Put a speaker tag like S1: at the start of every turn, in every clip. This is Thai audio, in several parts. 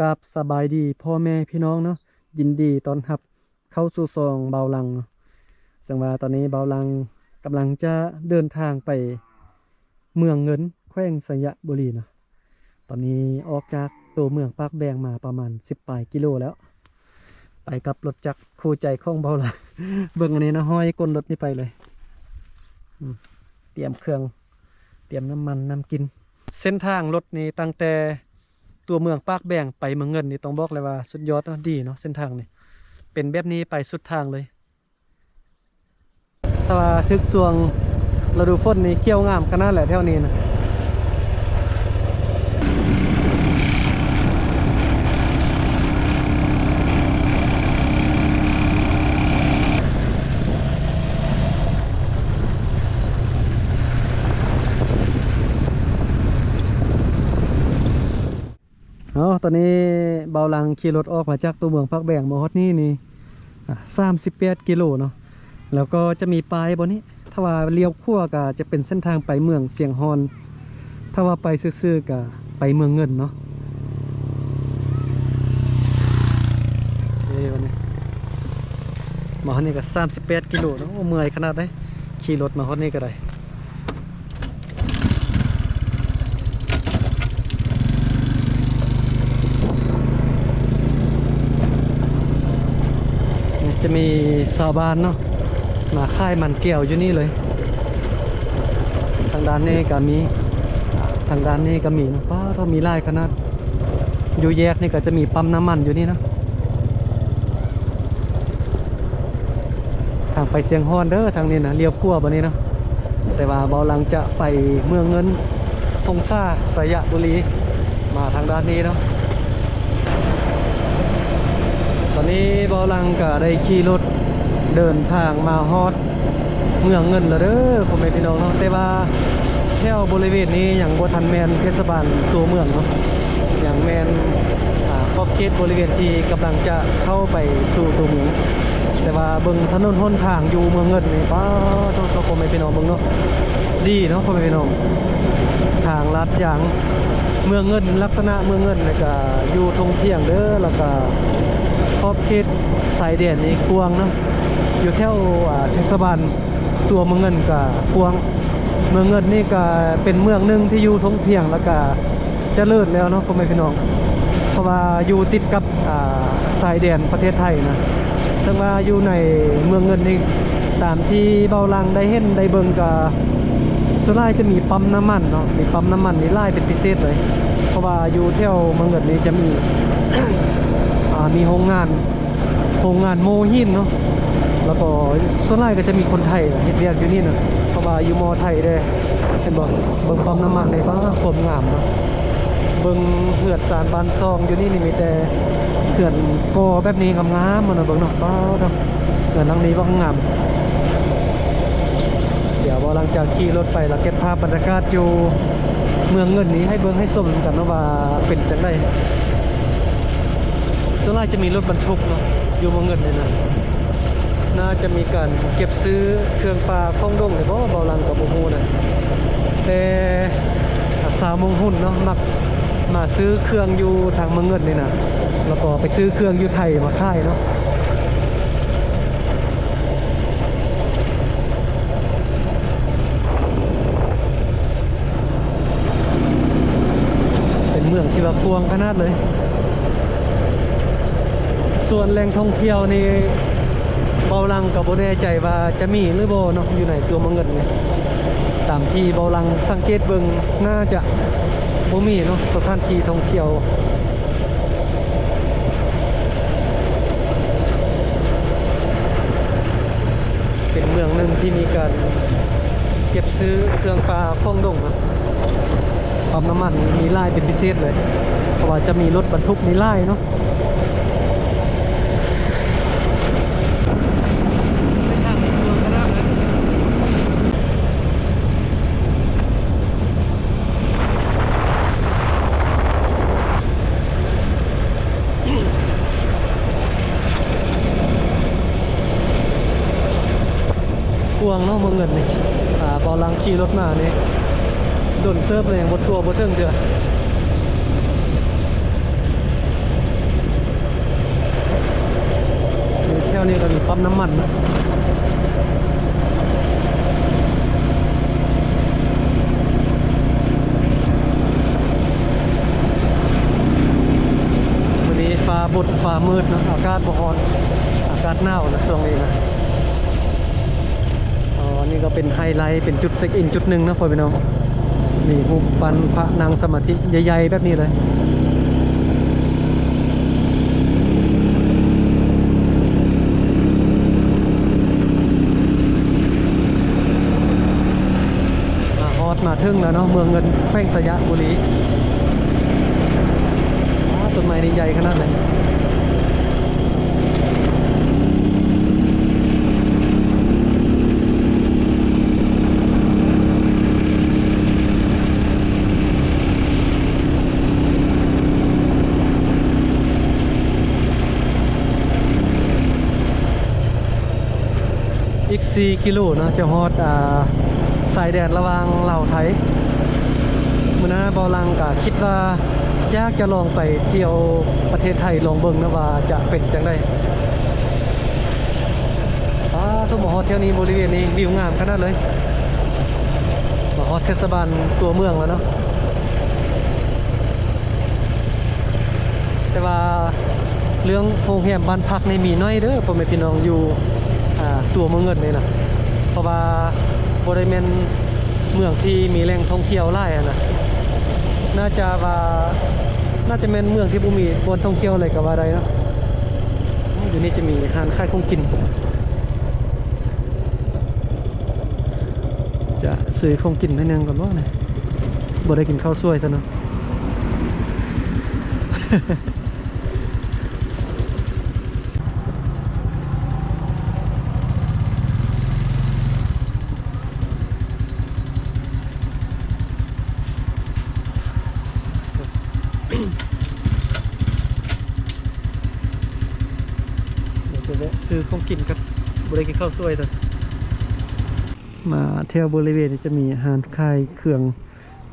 S1: กับสบายดีพ่อแม่พี่น้องเนาะยินดีต้อนรับเข้าสู่ซองเบาลังเนาะซึ่งว่าตอนนี้เบาลังกำลังจะเดินทางไปเมืองเงินแขวงสยบุรีเนาะตอนนี้ออกจากตัวเมืองปากแบงมาประมาณ10 ปลายกิโลแล้วไปกับรถจักรคู่ใจของเบาลัง เบิ่งอันนี้นะห้อยก้นรถนี่ไปเลยเตรียมเครื่องเตรียมน้ำมันน้ำกินเส้นทางรถนี้ตั้งแต่ตัวเมืองปากแบงไปเมืองเงินนี่ต้องบอกเลยว่าสุดยอดเนาะดีเนาะเส้นทางนี่เป็นแบบนี้ไปสุดทางเลยถ้าว่าทึกสวงฤดูฝนนี่เขี้ยวงามขนาดแหละแถวนี้นะตอนนี้เบาลังขี่รถออกมาจากตัวเมืองปากแบงมาฮอดนี่38 กิโลเนาะแล้วก็จะมีปลายบนนี้ถ้าว่าเลี้ยวขั้วก็จะเป็นเส้นทางไปเมืองเสียงฮอนถ้าว่าไปซื่อๆก็ไปเมืองเงินเนาะวันนี้มาฮอดนี่ก็38 กิโลเนาะเมื่อยขนาดได้ขี่รถมาฮอดนี่ก็ได้จะมีชาวบ้านเนาะมาค่ายมันเกี่ยวอยู่นี่เลยทางด้านนี้ก็มีทางด้านนี้ก็มีนะป้าถ้ามีไร่ขนาดอยู่แยกนี่ก็จะมีปั๊มน้ำมันอยู่นี่นะทางไปเสียงฮอนเด้อทางนี้นะเลี้ยวขั้วบนนี้นะแต่ว่าเบาลังจะไปเมืองเงินทงซ่าสยบุรีมาทางด้านนี้เนาะตอนนี้เบาลังก็ได้ขี่รถเดินทางมาฮอดเมืองเงินแล้วเด้อพ่อแม่พี่น้องเนาะแต่ว่าแถวบริเวณนี้อย่างบ่ทันแมนเทศบาลตัวเมืองเนาะอย่างแมนขอบเขตบริเวณที่กำลังจะเข้าไปสู่ตัวเมืองแต่ว่าเบิ่งถนนหนทางอยู่เมืองเงินนี่ป้าต้องพ่อแม่พี่น้องเบิ่งเนาะดีเนาะพ่อแม่พี่น้องทางลัดอย่างเมืองเงินลักษณะเมืองเงินแล้วก็อยู่ทงเที่ยงเด้อแล้วก็ขอบเขตสายแดนนี่กว้างเนาะอยู่แถวเทศบาลตัวเมืองเงินกับกว้างเมืองเงินนี่ก็เป็นเมืองหนึ่งที่อยู่ทงเที่ยงแล้วก็เจริญแล้วเนาะพ่อแม่พี่น้องเพราะว่าอยู่ติดกับสายแดนประเทศไทยนะซึ่งว่าอยู่ในเมืองเงินนี่ตามที่เบาลังได้เห็นได้เบิ่งกับส่วนใหญ่จะมีปั๊มน้ำมันเนาะมีปั๊มน้ำมันนี่ไล่เป็นพิเศษเลยเพราะว่าอยู่แถวเมืองเงินนี่จะมี มีโรงงานโมหินเนาะแล้วก็ส่วนใหญ่ก็จะมีคนไทยเฮ็ดเวียกอยู่นี่นะเพราะว่าอยู่มอไทยได้เห็นบอกเบิ่งปั๊มน้ำมันในบ้านความงามเนาะเบิ่งเหือดสารบานซองอยู่นี่มีแต่เหือนกอแบบนี้งามๆมันเบิ่งเนาะป้าเนาะเหือนหลังนี้บ่งามเดี๋ยวหลังจากขี่รถไปแล้วเก็บภาพบรรยากาศอยู่เมืองเงินนี้ให้เบิ่งให้ชมกันว่าเป็นจังได๋ส่วนใหญ่จะมีรถบรรทุกเนาะอยู่เมืองเงินนี่นะน่าจะมีการเก็บซื้อเครื่องปลาข้องดงเลยเพราะว่าเบาลังกับโมโหนะแต่สาวมงหุ่นเนาะมักมาซื้อเครื่องอยู่ทางเมืองเงินนี่นะแล้วก็ไปซื้อเครื่องอยู่ไทยมาค่ายเนาะเป็นเมืองที่ว่าพวงขนาดเลยส่วนแหล่งท่องเที่ยวนี่เบาลังกับโบแน่ใจว่าจะมีหรือโบเนาะอยู่ในตัวเมืองเงินเนี่ยตามที่เบาลังสังเกตเบิ่งน่าจะบ่มีเนาะสถานที่ท่องเที่ยวเป็นเมืองหนึ่งที่มีการเก็บซื้อเครื่องปลาข้องดงนะปั๊มน้ำมันมีไล่เป็นพิเศษเลยเพราะว่าจะมีรถบรรทุกมีไล่เนาะกวงเนาะเมืองเงินนี่บอลังขี่รถมานี่โดนเติบเลยบดทัวบดเทิงเดือ ปั๊มน้ำมันนะวันนี้ฟ้าบุดฟ้ามืดนะอากาศบ่ร้อนอากาศหนาวนะช่วงนี้นะอ๋อนี่ก็เป็นไฮไลท์เป็นจุดเช็คอินจุดหนึ่งนะพ่อพี่น้องนี่รูปปั้นพระนางสมาธิใหญ่ๆแบบนี้เลยมาถึงแล้วเนาะเมืองเงินแขวงสยบุรีต้นไม้นี่ใหญ่ขนาดไหนอีก4 กิโลนะจะฮอดสายแดนระหว่างลาวไทยมื้อนะบอลังก็คิดว่าอยากจะลองไปเที่ยวประเทศไทยลองเบิ่งนะว่าจะเป็นจังได๋ทุกหมอฮอดเที่ยวนี้บริเวณนี้วิวงามขนาดเลยหมอฮอดเทศบาลตัวเมืองแล้วเนาะแต่ว่าเรื่องโรงแรมบ้านพักนี่มีน้อยเด้อพ่อแม่พี่น้องอยู่ตัวเมืองเงินนี่นะเพราะว่าบริเวณเมืองที่มีแหล่งท่องเที่ยวหลายนะน่าจะเป็นเมืองที่บ่มีบนท่องเที่ยวอะไรก็ว่าได้เนาะอยู่นี่จะมีร้านขายของกินจะซื้อของกินให้นึงก่อนว่าเนี่ยบ่ได้กินข้าวสวยซะเนาะ เดี๋ยวจะแวะซื้อของกินกับบริกินข้าวสวยแต่มาเที่ยวบริเวณนี้จะมีอาหารขายเครื่อง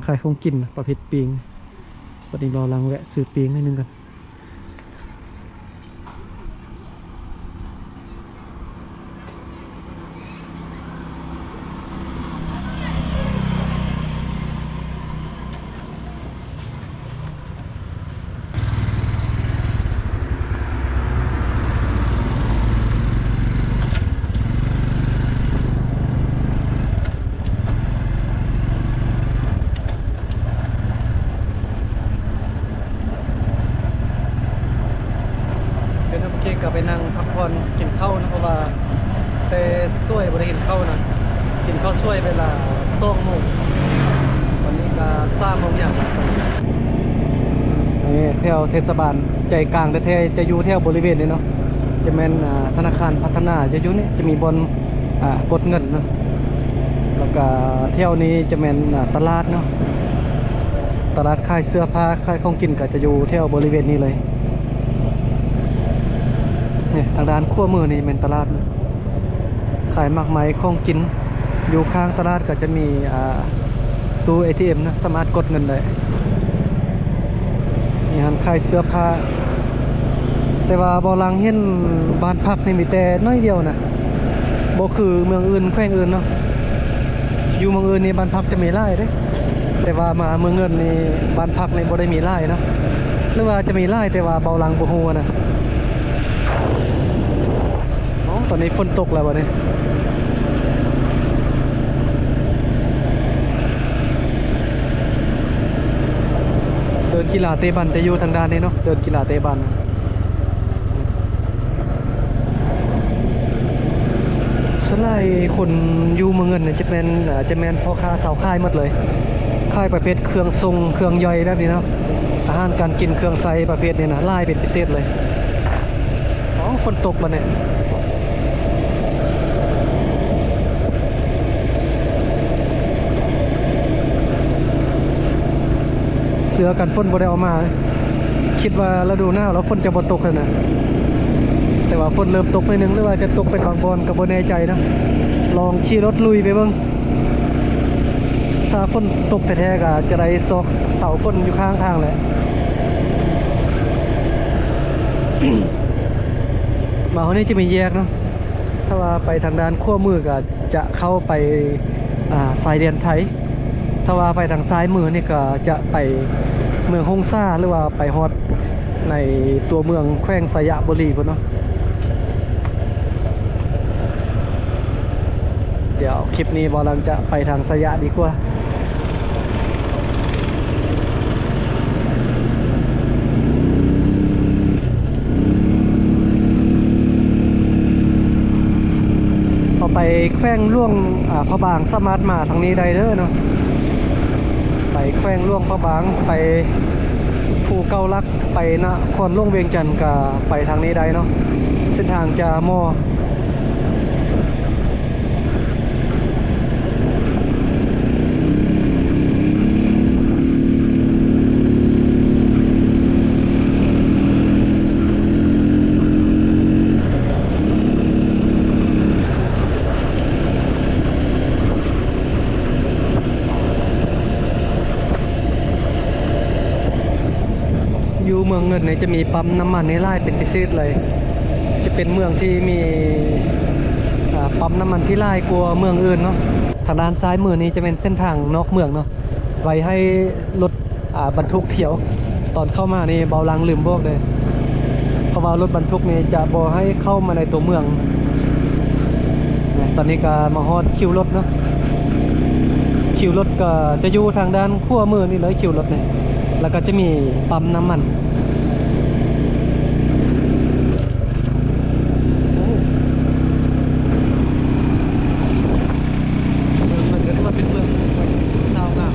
S1: ขายของกินประเภทปิงวันนี้เราลังแวะซื้อปิงให้นึงกันก็ไปนั่งพักผ่อนกินข้าวนะเพราะว่าแต่ช่วยบริกินข้าวนะกินข้าวช่วยเวลา2 โมงวันนี้ก็3 โมงอย่างนี่แถวเทศบาลใจกลางประเทศจะอยู่แถวบริเวณนี้เนาะจะเป็นธนาคารพัฒนาจะอยู่นี่จะมีบนกดเงินเนาะแล้วก็แถวนี้จะเป็นตลาดเนาะตลาดขายเสื้อผ้าขายของกินก็จะอยู่แถวบริเวณนี้เลยเนี่ยทางด้านขั้วมือนี่เป็นตลาดขายมากมายของกินอยู่ข้างตลาดก็จะมีตู้ ATM นะสามารถกดเงินได้มีร้านขายเสื้อผ้าแต่ว่าบอลังเห็นบ้านพักนี่มีแต่น้อยเดียวนะบ่คือเมืองอื่นแขวงอื่นเนาะอยู่เมืองอื่นนี่บ้านพักจะมีหลายเด้แต่ว่ามาเมืองเงินนี่บ้านพักนี่บ่ได้มีหลายเนาะหรือว่าจะมีหลายแต่ว่าบอลังบ่ฮู้นะตอนนี้ฝนตกแล้ววะเนี่ยเดินกีฬาเตะบันจะอยู่ทางด้านนี้เนาะเดินกีฬาเตะบันสไลด์คนอยู่เมืองเงินเนี่ยจะเป็นพ่อค้าสาวค่ายหมดเลยค่ายประเภทเครื่องทรงเครื่องย่อยแบบนี้เนาะอาหารการกินเครื่องใส่ประเภทนี้นะไล่เป็นพิเศษเลยฝนตกมาเนี่ยเสือกันฝนบ่ได้เอามาคิดว่าฤดูหนาวแล้วฝนจะบ่ตกเลยนะแต่ว่าฝนเริ่มตกนิดนึงหรือว่าจะตกเป็นบางบอนก็บ่แน่ใจนะลองขี่รถลุยไปเบิ่งถ้าฝนตกแท้ๆก็จะได้ซอกเสาฝนอยู่ข้างทางแหละ มาคนนี้จะมีแยกเนาะ ถ้าว่าไปทางด้านขั้วมือก็จะเข้าไปสายแดนไทยถ้าว่าไปทางซ้ายมือนี่ก็จะไปเมืองฮงซ่าหรือว่าไปฮอดในตัวเมืองแขวงสยบุรีพุ่นเนาะเดี๋ยวคลิปนี้บอลังจะไปทางสยะดีกว่าเอาไปแขวงล่วงพระบางสามารถมาทางนี้ได้เด้อเนาะไปแขวงล่วงพระบางไปภูเกาลักไปนครหลวงเวียงจันทร์ก็ไปทางนี้ได้เนาะเส้นทางจะมออยู่เมืองเงินเนี่ยจะมีปั๊มน้ำมันในไร่เป็นพิเศษเลยจะเป็นเมืองที่มีปั๊มน้ำมันที่ไร่กลัวเมืองอื่นเนาะทางด้านซ้ายมือนี้จะเป็นเส้นทางนอกเมืองเนาะไว้ให้รถบรรทุกเที่ยวตอนเข้ามานี่เบาลังลืมบอกเลยเพราะว่ารถบรรทุกนี่จะบอให้เข้ามาในตัวเมืองตอนนี้ก็มาฮอดคิวรถเนาะคิวรถก็จะอยู่ทางด้านขั้วมือนี่เลยคิวรถเนี่ยแล้วก็จะมีปั๊มน้ำมันมันก็ถือว่าเป็นเมืองซาวน่า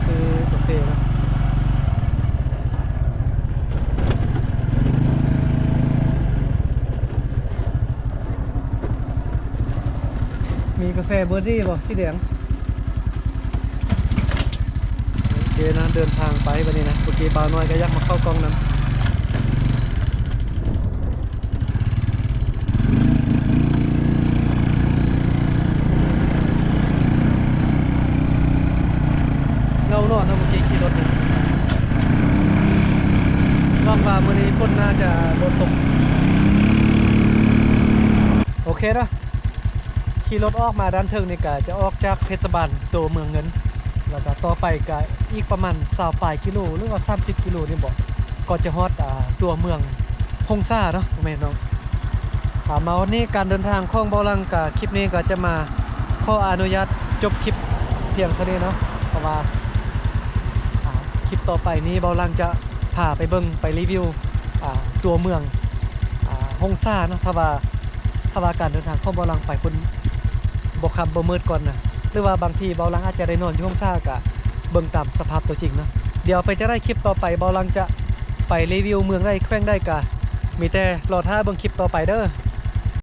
S1: ซื้อกาแฟนะมีกาแฟเบอร์ดี้บ่สีแดงโอเคนะเดินทางไปวันนี้นะเมื่อกี้บ่าวน้อยก็ยักมาเข้ากล้องนั้นเงาหนอนนะเมื่อกี้ขี่รถเนี่ยรอบฟ้ามื่อนี้ฝนน่าจะโดนตกโอเคนะขี่รถออกมาด้านเทิงนี่ก็จะออกจากเทศบาลตัวเมืองเงินแล้วก็ต่อไปก็อีกประมาณ20 ปลายกิโลหรือว่า30 กิโลนี่บอกก็จะฮอดตัวเมืองฮงซ่าเนาะแม่น้องมาวันนี้การเดินทางของเบาลังกับคลิปนี้ก็จะมาขออนุญาตจบคลิปเพียงเท่านี้เนาะเพราะว่าคลิปต่อไปนี้เบาลังจะพาไปเบิ่งไปรีวิวตัวเมืองฮงซ่าเนาะถ้าว่าการเดินทางของเบาลังไปคนบ่คำบ่มืดก่อนนะหรือว่าบางทีเบาลังอาจจะได้นอนอยู่ฮงซ่ากะเบิ่งตามสภาพตัวจริงนะเดี๋ยวไปจะได้คลิปต่อไปเบาลังจะไปรีวิวเมืองได้แขวงได้กะมีแต่รอท่าเบิ่งคลิปต่อไปเด้อ